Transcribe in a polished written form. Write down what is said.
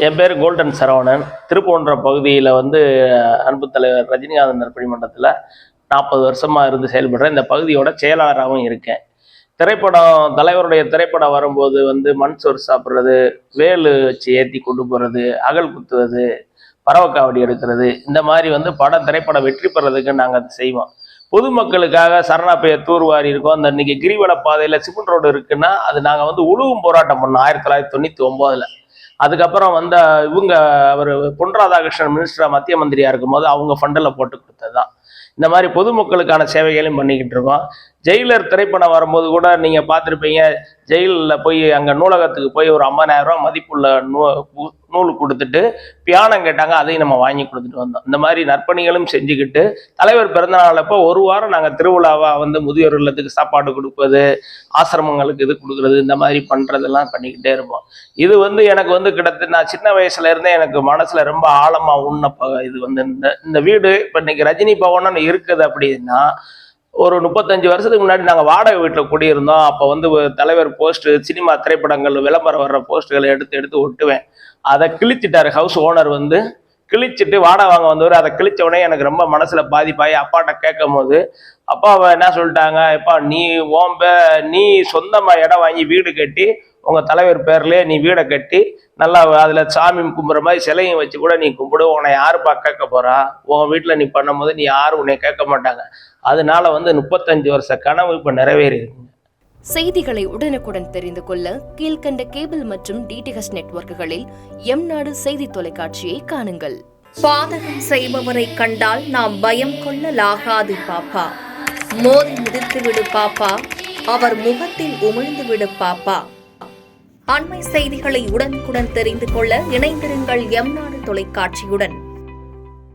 என் பேர் கோல்டன் சரவணன். திருப்பூன்ற பகுதியில் அன்பு தலைவர் ரஜினிகாந்த் நற்பணி மன்றத்தில் 40 வருஷமாக இருந்து செயல்படுறேன். இந்த பகுதியோட செயலாளராகவும் இருக்கேன். தலைவருடைய திரைப்படம் வரும்போது மண் சோறு சாப்பிட்றது, வேலு வச்சு ஏற்றி கொண்டு போகிறது, அகல் குத்துவது, பறவைக்காவடி எடுக்கிறது, இந்த மாதிரி திரைப்படம் வெற்றி பெறதுக்கு நாங்கள் அதை செய்வோம். பொதுமக்களுக்காக சரணாப்பைய தூர்வாரி இருக்கோம். அந்த இன்னைக்கு கிரிவல பாதையில் சிமெண்ட் ரோடு இருக்குன்னா அது நாங்கள் உழுவும் போராட்டம் பண்ணோம் 1999. அதுக்கப்புறம் இவங்க அவர் பொன் ராதாகிருஷ்ணன் மினிஸ்டரா மத்திய மந்திரியா இருக்கும்போது அவங்க ஃபண்டில் போட்டு கொடுத்ததுதான். இந்த மாதிரி பொதுமக்களுக்கான சேவைகளையும் பண்ணிக்கிட்டு இருக்கோம். ஜெயிலர் திரைப்படம் வரும்போது கூட நீங்கள் பார்த்துருப்பீங்க. ஜெயிலில் போய் அங்கே நூலகத்துக்கு போய் ஒரு 50,000 ரூபா மதிப்புள்ள நூல் கொடுத்துட்டு பியானம் கேட்டாங்க, அதையும் நம்ம வாங்கி கொடுத்துட்டு வந்தோம். இந்த மாதிரி நற்பணிகளும் செஞ்சுக்கிட்டு தலைவர் பிறந்தநாள் அப்போ ஒரு வாரம் நாங்கள் திருவிழாவாக முதியோர் இல்லத்துக்கு சாப்பாடு கொடுப்பது, ஆசிரமங்களுக்கு இது கொடுக்குறது, இந்த மாதிரி பண்ணுறதெல்லாம் பண்ணிக்கிட்டே இருப்போம். இது எனக்கு கிட்டத்தட்ட நான் சின்ன வயசுல இருந்தே எனக்கு மனசுல ரொம்ப ஆழமா உண்ண இது இந்த வீடு இப்போ இன்னைக்கு ரஜினி பவன் இருக்குது அப்படின்னா ஒரு 35 வருஷத்துக்கு முன்னாடி நாங்கள் வாடகை வீட்டில் குடியிருந்தோம். அப்போ தலைவர் போஸ்ட், சினிமா திரைப்படங்கள் விளம்பரம் வர்ற போஸ்ட்டுகளை எடுத்து ஒட்டுவேன். அதை கிழிச்சிட்டாரு ஹவுஸ் ஓனர். கிழிச்சிட்டு வாடகை வாங்க வந்தவர். அதை கிழிச்ச உடனே எனக்கு ரொம்ப மனசுல பாதிப்பாயி அப்பாட்ட கேட்கும் போது அப்பா என்ன சொல்லிட்டாங்க, எப்பா நீ சொந்தமா இடம் வாங்கி வீடு கட்டி உங்க தலைவர் பேர்லயே நீ வீடை கட்டி நல்லா அதுல சாமி கும்பிட்ற மாதிரி சிலையும் வச்சு கூட நீ கும்பிடு, உன்னை யாருப்பா கேட்க போறா? உன் வீட்டுல நீ பண்ணும்போது நீ யாரும் உன்னை கேட்க மாட்டாங்க. அதனால 35 வருஷ கனவு இப்ப நிறைவேறி இருக்கு. செய்திகளை உடனுக்குடன் தெரிந்து கொள்ள கீழ்கண்ட கேபிள் மற்றும் டிடிஹெச் நெட்வொர்க்குகளில் எம்நாடு செய்தி தொலைக்காட்சியை காணுங்கள். பாதகம் செய்பவரை கண்டால் நாம் பயம் கொள்ளலாகாது பாப்பா. மோதி மிதித்து விடு பாப்பா, அவர் முகத்தில் உமிழ்ந்து விடு பாப்பா. அண்மை செய்திகளை உடனுக்குடன் தெரிந்து கொள்ள இணைந்திருங்கள் எம்நாடு தொலைக்காட்சியுடன்.